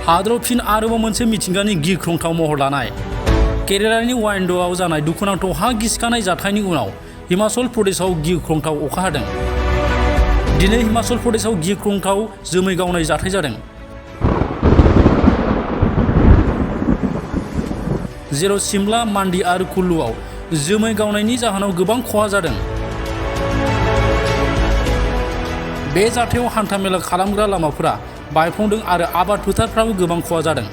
हादराव फिन आरोबाव मोनसे मिथिंगानि गिख्रंथाव महर लानाय केरेलानि वायनाडआव जानाय दुखुनांथाव हा गिसिखानाय जाथायनि उनाव हिमाचल प्रदेशआव गिख्रंथाव अखा हादों। दिनै हिमाचल प्रदेशआव गिख्रंथाव जोमै गावनाय जाथाय जादों, जेराव सिमला, मान्डी आरो कुल्लुआव जोमै गावनायनि जाहोनाव गोबां खहा जादों। बे जाथायाव हान्थामेला खालामग्रा लामाफोरा बायफ्लंदों आरो आबाद फोथारफ्राबो गोबां खहा जादों।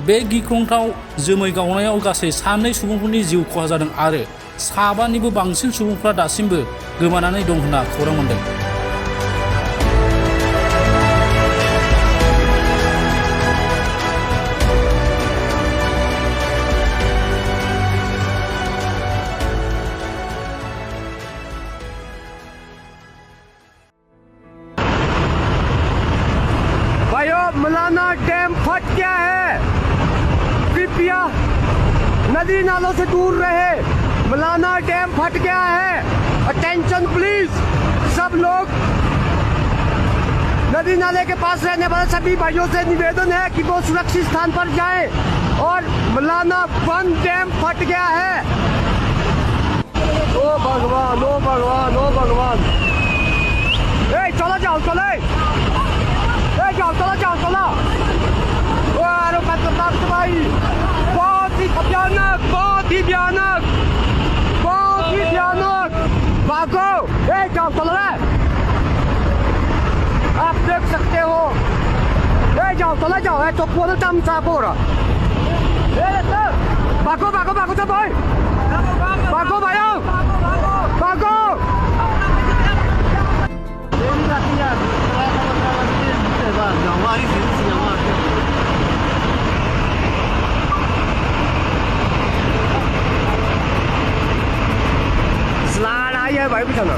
बे गिख्रंथाव जोमै गावनायाव गासै 2 सुबुंफोरनि जिउ खहा जादों आरो 7निबो बांसिन सुबुंफ्रा दासिमबो गोमानानै दं होनना खौरां मोन्दों। मलाना डैम फट गया है, कृपया नदी नालों से दूर रहे। मलाना डैम फट गया है, अटेंशन प्लीज। सब लोग नदी नाले के पास रहने वाले सभी भाइयों से निवेदन है कि वो सुरक्षित स्थान पर जाएं। और मलाना 1 डैम फट गया है। ओ भगवान, ओ भगवान, ओ भगवान। चलो जाओ, चलो चला। भाई बहुत ही भयानक, बहुत ही भयानक, बहुत ही भयानक। भागो, जाओ, चलो रे। आप देख सकते हो, जाओ, चला जाओ, तो पूरा दम सापोरा। भागो भागो भागो सब भाई, भागो भाइयों, भागो। Selain ayah baik macam mana?